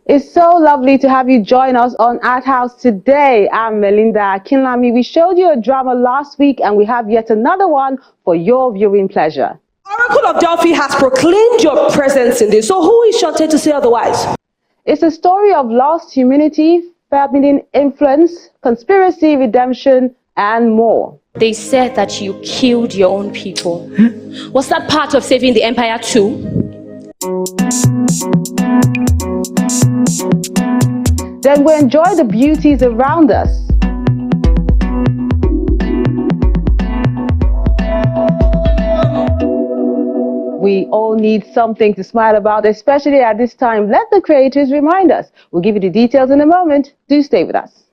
It's so lovely to have you join us on Arthouse today. I'm Melinda Akinlami. We showed you a drama last week and we have yet another one for your viewing pleasure. Oracle of Delphi has proclaimed your presence in this. So who is Shante to say otherwise? It's a story of lost humanity, feminine influence, conspiracy, redemption, and more. They said that you killed your own people. Was that part of saving the empire too? Then we enjoy the beauties around us. We all need something to smile about, especially at this time. Let the creators remind us. We'll give you the details in a moment. Do stay with us.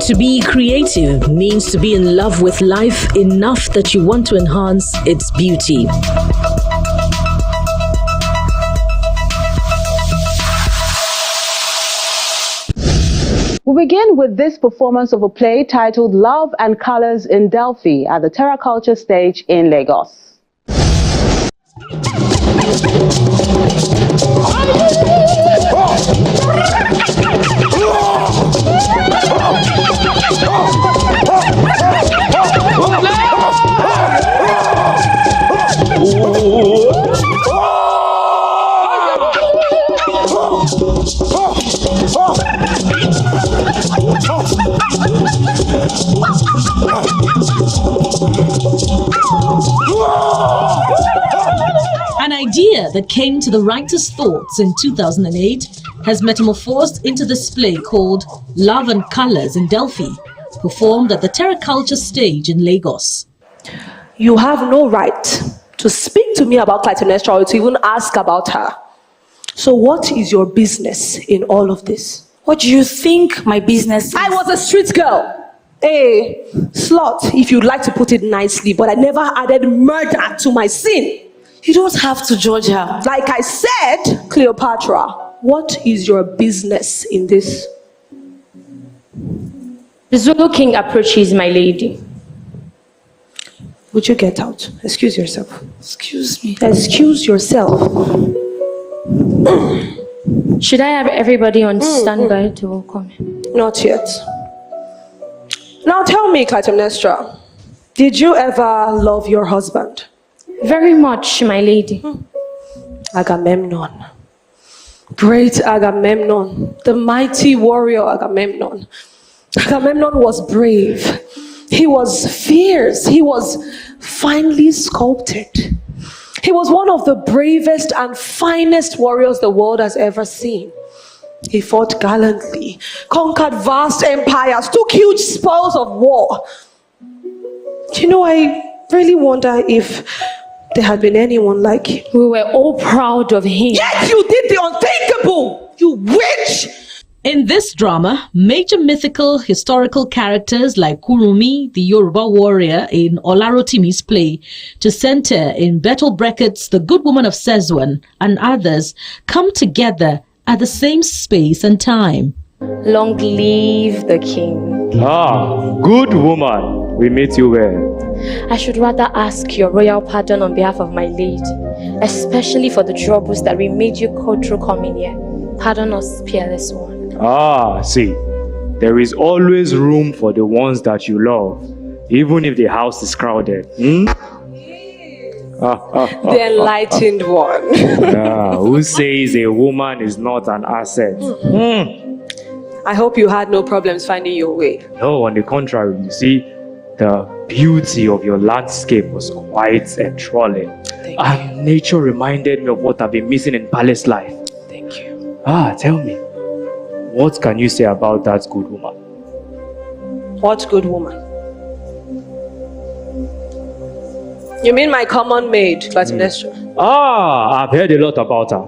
To be creative means to be in love with life enough that you want to enhance its beauty. We begin with this performance of a play titled Love and Colors in Delphi at the Terra Culture stage in Lagos. An idea that came to the writer's thoughts in 2008 has metamorphosed into this play called Love and Colors in Delphi, performed at the Terra Culture stage in Lagos. You have no right to speak to me about Clytemnestra or to even ask about her. So what is your business in all of this? What do you think my business is? I was a street girl. A slut, if you'd like to put it nicely, but I never added murder to my sin. You don't have to judge her. Like I said, Cleopatra, what is your business in this? The Zulu king approaches my lady. Would you get out? Excuse yourself. Excuse me. Excuse yourself. Should I have everybody on standby to welcome him? Not yet. Now tell me, Clytemnestra, did you ever love your husband? Very much, my lady. Agamemnon. Great Agamemnon. The mighty warrior Agamemnon. Agamemnon was brave. He was fierce. He was finely sculpted. He was one of the bravest and finest warriors the world has ever seen. He fought gallantly, conquered vast empires, took huge spoils of war. You know, I really wonder if there had been anyone like him. We were all proud of him. Yet you did the unthinkable, you witch! In this drama, major mythical historical characters like Kurumi, the Yoruba warrior in Olarotimi's play, to center in Bertolt Brecht's The Good Woman of Szechuan, and others come together at the same space and time. Long live the king. Ah, good woman, we meet you well. I should rather ask your royal pardon on behalf of my lady, especially for the troubles that we made you go through coming here. Pardon us, peerless one. Ah, see, there is always room for the ones that you love, even if the house is crowded. The enlightened one. Who says a woman is not an asset? I hope you had no problems finding your way. No, on the contrary, you see, the beauty of your landscape was quite enthralling. And nature reminded me of what I've been missing in palace life. Thank you. Tell me, what can you say about that good woman? What good woman? You mean my common maid, Clytemnestra? I've heard a lot about her.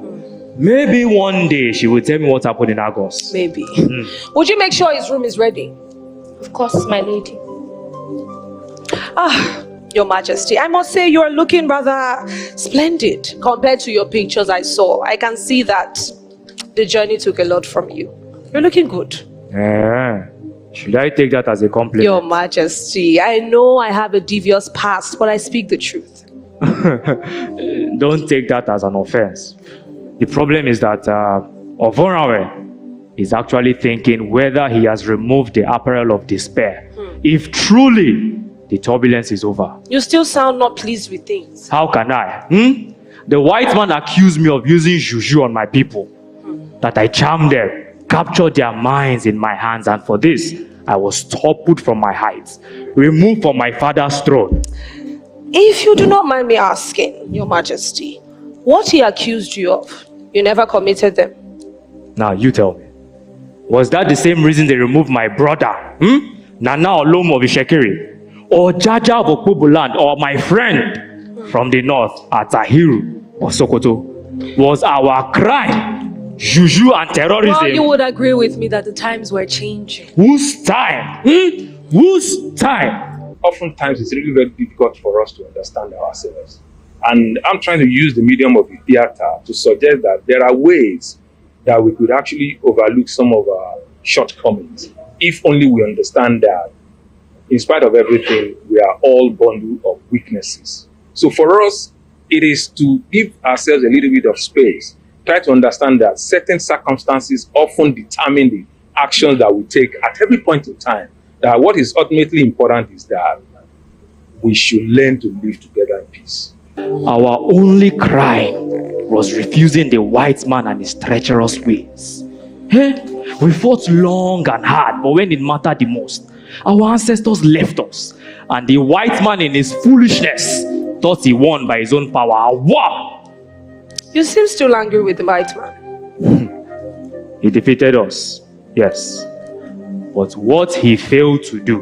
Maybe one day she will tell me what happened in Argos. Maybe. Would you make sure his room is ready? Of course, my lady. Your Majesty, I must say you are looking rather splendid compared to your pictures I saw. I can see that the journey took a lot from you. You're looking good. Should I take that as a compliment? Your Majesty, I know I have a devious past, but I speak the truth. Don't take that as an offense. The problem is that Ovorawe is actually thinking whether he has removed the apparel of despair. If truly the turbulence is over. You still sound not pleased with things. How can I? The white man accused me of using juju on my people. That I charmed them, captured their minds in my hands, and for this, I was toppled from my heights, removed from my father's throne. If you do not mind me asking, Your Majesty, what he accused you of, you never committed them. Now you tell me. Was that the same reason they removed my brother, Nana Olomo of Ishekiri, or Jaja of Okubuland, or my friend from the north, Atahiru or Sokoto? Was our crime juju and terrorism? Well, you would agree with me that the times were changing. Whose time? Whose time? Oftentimes it's really very difficult for us to understand ourselves. And I'm trying to use the medium of the theater to suggest that there are ways that we could actually overlook some of our shortcomings if only we understand that in spite of everything, we are all bundle of weaknesses. So for us, it is to give ourselves a little bit of space, try to understand that certain circumstances often determine the actions that we take at every point in time. That what is ultimately important is that we should learn to live together in peace. Our only crime was refusing the white man and his treacherous ways. We fought long and hard, but when it mattered the most, our ancestors left us, and the white man in his foolishness thought he won by his own power. Wow! You seem still angry with the white man. He defeated us, yes. But what he failed to do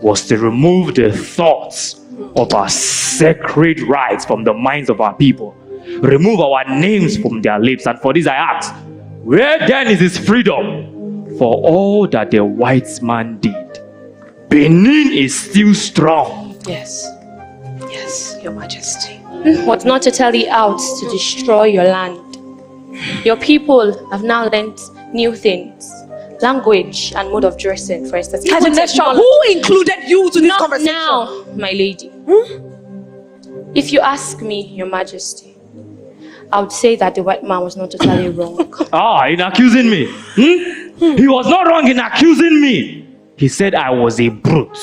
was to remove the thoughts of our sacred rights from the minds of our people. Remove our names from their lips. And for this I ask, where then is his freedom for all that the white man did? Benin is still strong. Yes. Yes, Your Majesty. What not to tell the outs to destroy your land. Your people have now learnt new things. Language and mode of dressing, for instance. Who included you to this Not conversation? now, my lady. If you ask me, Your Majesty, I would say that the white man was not totally wrong. In accusing me. He was not wrong in accusing me. He said I was a brute.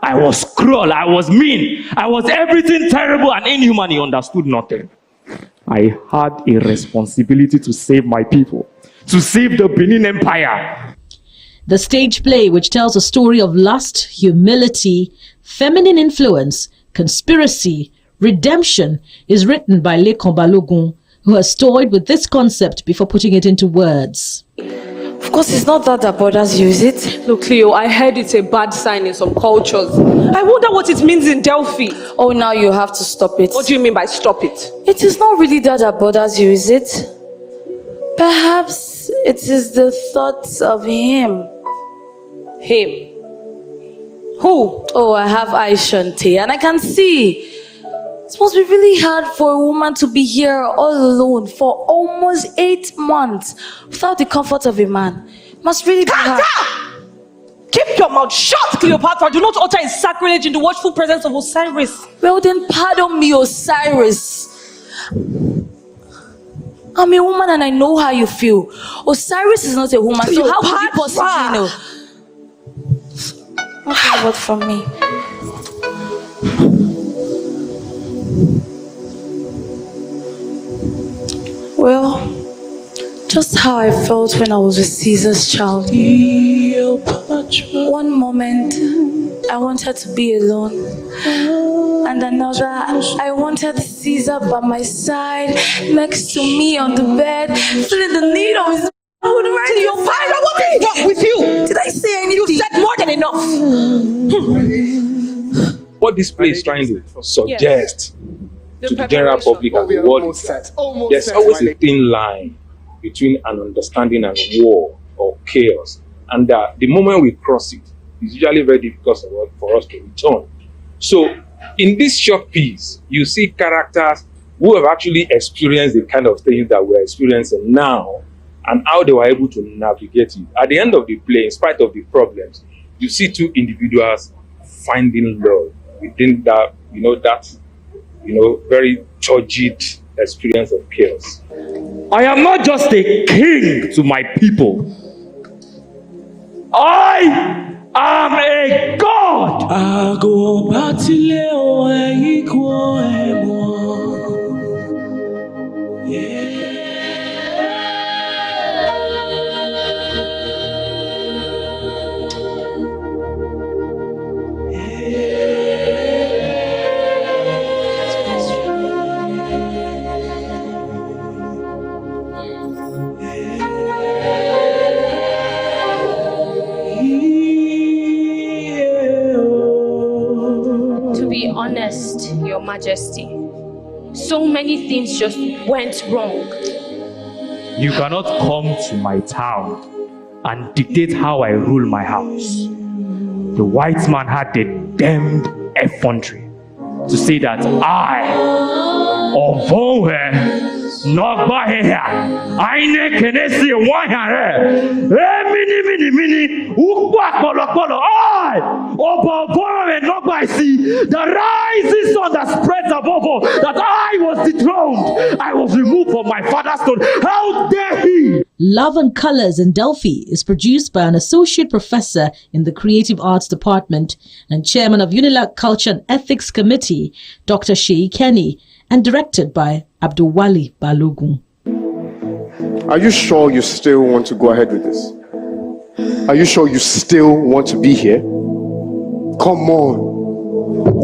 I was cruel. I was mean. I was everything terrible and inhuman. He understood nothing. I had a responsibility to save my people, to save the Benin Empire. The stage play, which tells a story of lust, humility, feminine influence, conspiracy, redemption, is written by Lekan Balogun, who has toyed with this concept before putting it into words. Of course, it's not that bothers you, is it? Look, Cleo, I heard it's a bad sign in some cultures. I wonder what it means in Delphi. Oh, now you have to stop it. What do you mean by stop it? It is not really that bothers you, is it? Perhaps it is the thoughts of him. Him? Who? Oh, I have eyes, Shantae, and I can see. It must be really hard for a woman to be here all alone for almost 8 months without the comfort of a man. It must really be hard. Keep your mouth shut, Cleopatra. Do not utter a sacrilege in the watchful presence of Osiris. Well then, pardon me, Osiris. I'm a woman and I know how you feel. Osiris is not a woman, so how could you possibly know? Okay, what from me? Well, just how I felt when I was with Caesar's child. One moment, I wanted to be alone. And another, I wanted Caesar by my side, next to me on the bed, feeling the need of his food right in your fire. What is wrong with you? Did I say anything? You said more than enough. What this play is trying to suggest to the general public and the world is that there's always a thin line between an understanding and war or chaos, and that the moment we cross it, it's usually very difficult for us to return. So in this short piece, you see characters who have actually experienced the kind of things that we're experiencing now, and how they were able to navigate it. At the end of the play, in spite of the problems, you see two individuals finding love within that, very turgid experience of chaos. I am not just a king to my people. I am a God. To be honest, Your Majesty, so many things just went wrong. You cannot come to my town and dictate how I rule my house. The white man had the damned effrontery to say that I, Obowe, not by here, I can see one here. Mini, I, Obowe, not by sea, the rising sun that spreads above all, that I was dethroned, I was removed from my father's throne. How dare he? Love and Colors in Delphi is produced by an associate professor in the Creative Arts Department and chairman of Unilag Culture and Ethics Committee, Dr. Sheyi Kenny, and directed by Abdulwali Balogun. Are you sure you still want to go ahead with this? Are you sure you still want to be here? Come on.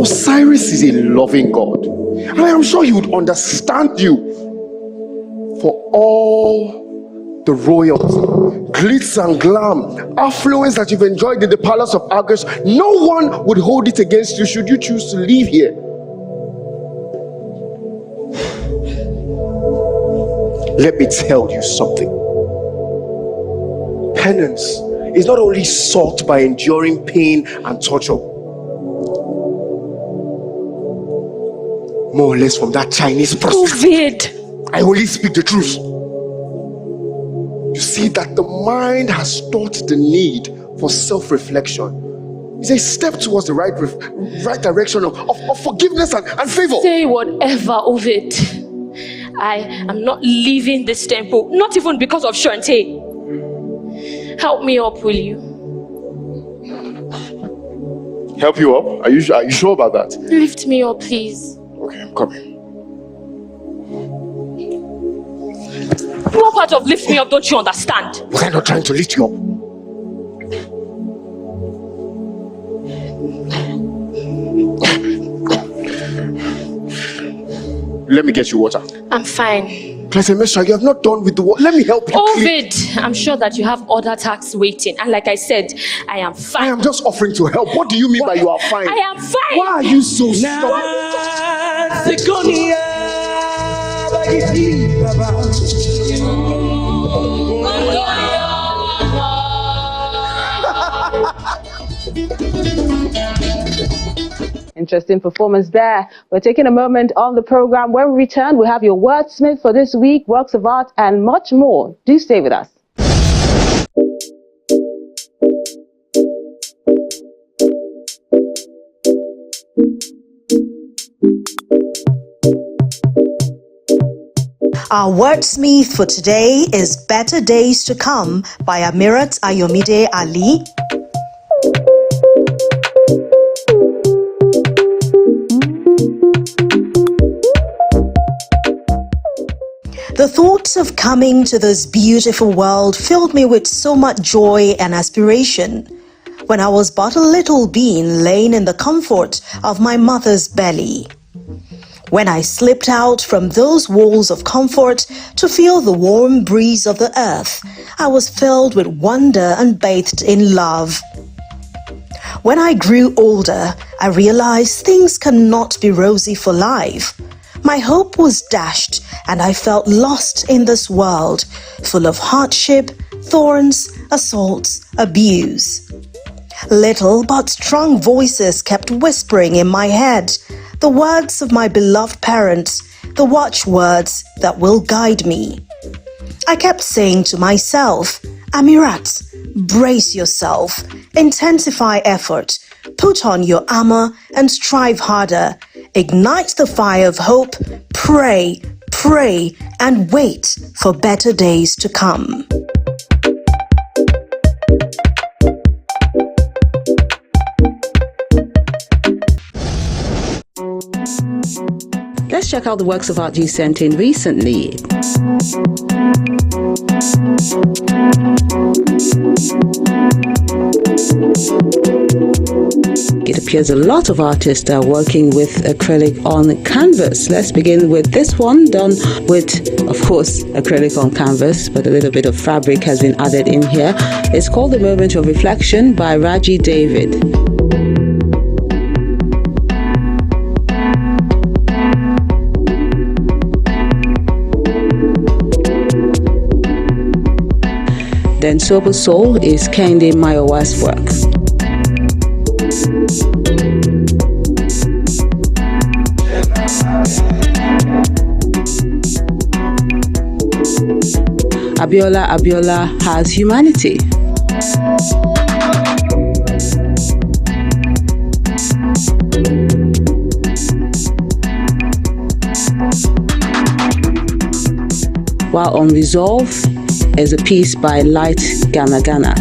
Osiris is a loving God, and I am sure he would understand you. For all the royalty, glitz and glam, affluence that you've enjoyed in the palace of Argus, no one would hold it against you should you choose to leave here. Let me tell you something. Penance is not only sought by enduring pain and torture, more or less from that Chinese prostitute. I only speak the truth. You see that the mind has taught the need for self-reflection. It's a step towards the right direction of forgiveness and favor. Say whatever of it. I am not leaving this temple, not even because of Shante. Help me up, will you? Help you up? Are you sure about that? Lift me up, please. Okay, I'm coming. What part of lift me up don't you understand? Was I not trying to lift you up? Let me get you water. I'm fine. Clytemnestra, you have not done with the water. Let me help you. Ovid, I'm sure that you have other tasks waiting. And like I said, I am fine. I am just offering to help. What do you mean by you are fine? I am fine. Why are you so stubborn? Interesting performance there. We're taking a moment on the program. When we return, we have your wordsmith for this week, works of art, and much more. Do stay with us. Our wordsmith for today is Better Days to Come by Amirat Ayomide Ali. The thoughts of coming to this beautiful world filled me with so much joy and aspiration when I was but a little being laying in the comfort of my mother's belly. When I slipped out from those walls of comfort to feel the warm breeze of the earth, I was filled with wonder and bathed in love. When I grew older, I realized things cannot be rosy for life. My hope was dashed and I felt lost in this world, full of hardship, thorns, assaults, abuse. Little but strong voices kept whispering in my head, the words of my beloved parents, the watchwords that will guide me. I kept saying to myself, Amirat, brace yourself, intensify effort, put on your armor and strive harder, ignite the fire of hope, pray, and wait for better days to come. Let's check out the works of art you sent in recently. It appears a lot of artists are working with acrylic on canvas. Let's begin with this one, done with, of course, acrylic on canvas, but a little bit of fabric has been added in here. It's called The Moment of Reflection by Raji David. Then Sober Soul is Kehinde Mayowa's work. Abiola has humanity. While on Resolve is a piece by Light Gana Gana.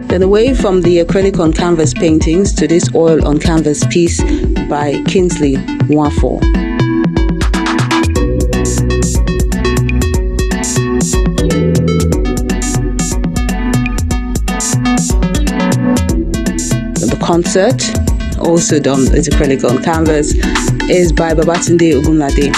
Then away from the acrylic on canvas paintings to this oil on canvas piece by Kingsley Nwafo. The concert, also done with acrylic on canvas, is by Babatunde Ogunlade.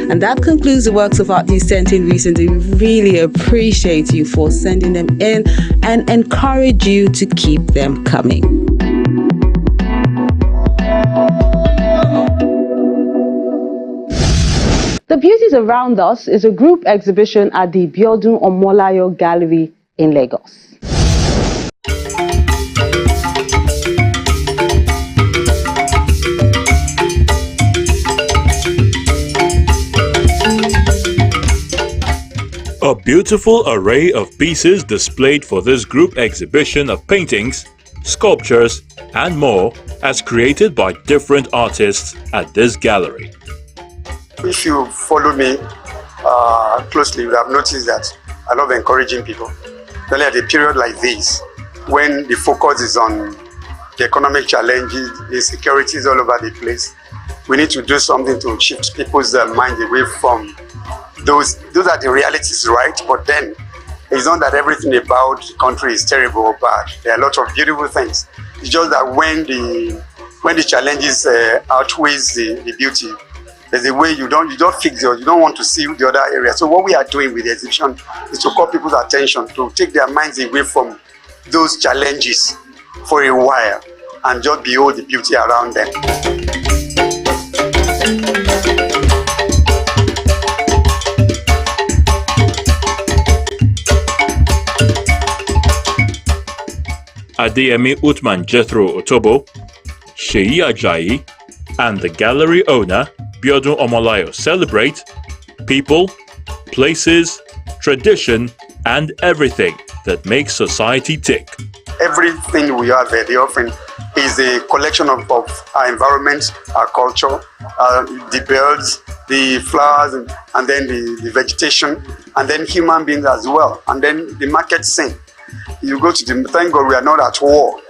And that concludes the works of art you sent in recently. We really appreciate you for sending them in and encourage you to keep them coming. The Beauties Around Us is a group exhibition at the Biodun Omolayo Gallery in Lagos. A beautiful array of pieces displayed for this group exhibition of paintings, sculptures, and more as created by different artists at this gallery. If you follow me closely, you have noticed that I love encouraging people. Especially at a period like this, when the focus is on the economic challenges, insecurities all over the place, we need to do something to shift people's mind away from those are the realities, right? But then it's not that everything about the country is terrible or bad. There are a lot of beautiful things. It's just that when the challenges outweighs the beauty, there's a way you don't fix it, you don't want to see the other area. So what we are doing with the exhibition is to call people's attention, to take their minds away from those challenges for a while and just behold the beauty around them. Adeyemi Utman Jethro Otobo, Sheyi Ajayi, and the gallery owner, Biodun Omolayo, celebrate people, places, tradition, and everything that makes society tick. Everything we have there, the offering, is a collection of our environment, our culture, the birds, the flowers, and then the vegetation, and then human beings as well, and then the market scene. You go to thank God we are not at war.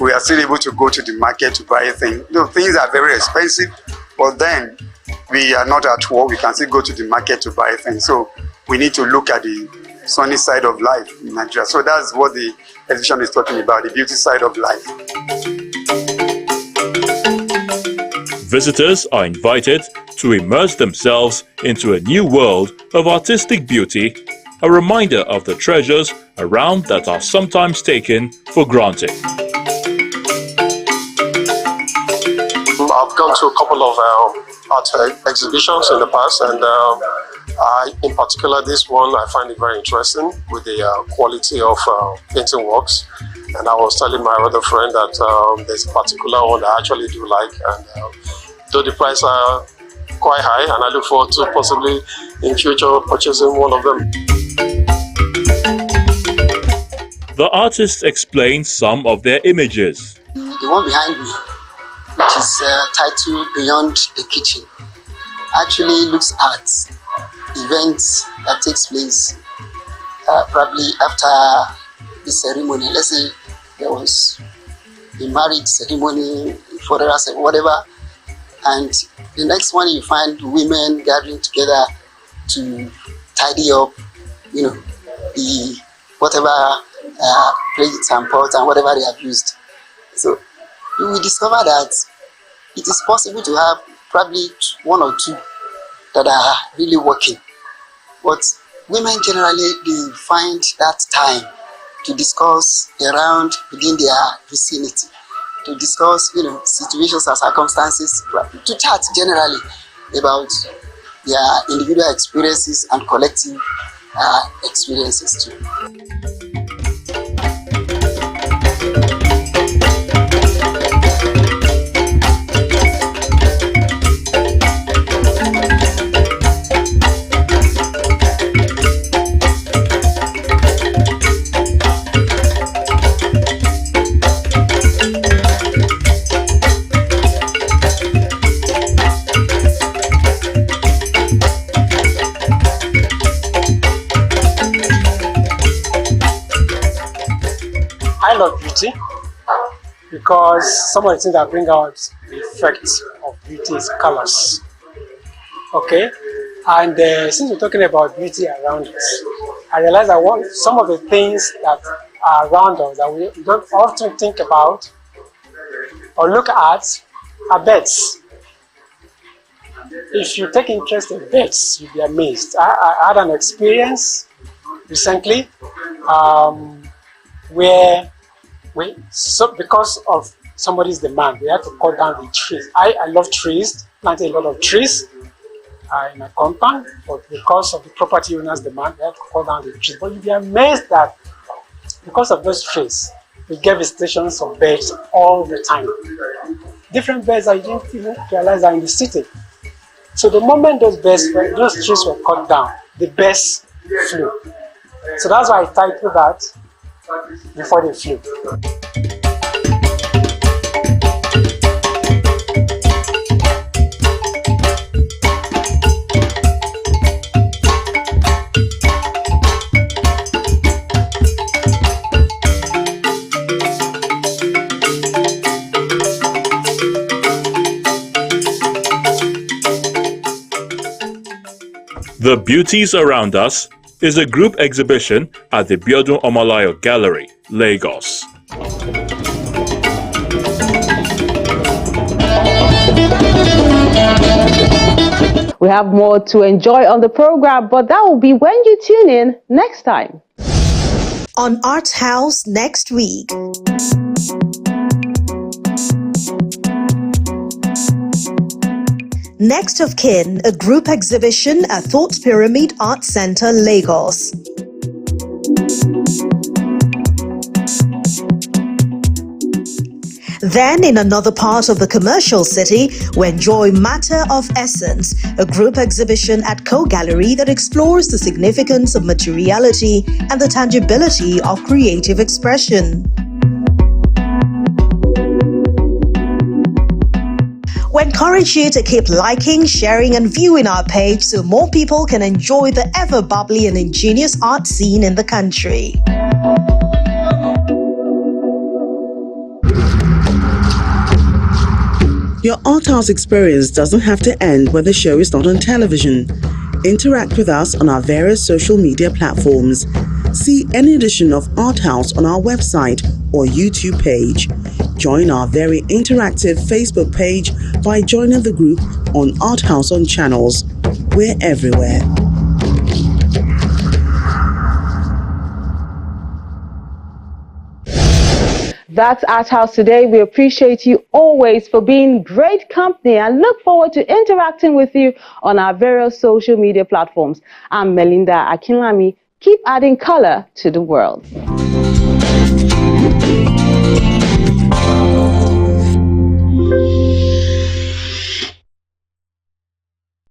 We are still able to go to the market to buy things. Things are very expensive, but then we are not at war. We can still go to the market to buy things. So we need to look at the sunny side of life in Nigeria. So that's what the exhibition is talking about, the beauty side of life. Visitors are invited to immerse themselves into a new world of artistic beauty, a reminder of the treasures around that are sometimes taken for granted. I've gone to a couple of art exhibitions in the past, and In particular, this one, I find it very interesting with the quality of painting works. And I was telling my other friend that there's a particular one that I actually do like. And though the price are quite high, and I look forward to possibly in future purchasing one of them. The artists explain some of their images. The one behind me, which is titled Beyond the Kitchen, actually looks at events that takes place probably after the ceremony. Let's say there was a marriage ceremony, funeral ceremony, whatever, and the next one you find women gathering together to tidy up, the whatever plates and pots and whatever they have used. So you will discover that it is possible to have probably one or two that are really working. But women generally, they find that time to discuss around within their vicinity, to discuss, situations and circumstances, to chat generally about their individual experiences and collective experiences too. I love beauty because some of the things that bring out the effect of beauty is colors. Okay, and since we're talking about beauty around us, I realize that some of the things that are around us that we don't often think about or look at are birds. If you take interest in birds, you'll be amazed. I had an experience recently where because of somebody's demand, we had to cut down the trees. I love trees, planted a lot of trees in my compound, but because of the property owner's demand, we had to cut down the trees. But you'll be amazed that because of those trees, we get visitations of birds all the time. Different birds that you didn't even realize are in the city. So the moment those trees were cut down, the birds flew. So that's why I titled that Before They Flew. The Beauties Around Us is a group exhibition at the Biodun Omalayo Gallery, Lagos. We have more to enjoy on the program, but that will be when you tune in next time. On Arthouse next week. Next of Kin, a group exhibition at Thought Pyramid Art Center, Lagos. Then, in another part of the commercial city, we enjoy Matter of Essence, a group exhibition at Co-Gallery that explores the significance of materiality and the tangibility of creative expression. We encourage you to keep liking, sharing, and viewing our page so more people can enjoy the ever bubbly and ingenious art scene in the country. Your Arthouse experience doesn't have to end when the show is not on television. Interact with us on our various social media platforms. See any edition of Arthouse on our website or YouTube page. Join our very interactive Facebook page by joining the group on Arthouse on Channels. We're everywhere. That's Arthouse today. We appreciate you always for being great company and look forward to interacting with you on our various social media platforms. I'm Melinda Akinlami. Keep adding color to the world.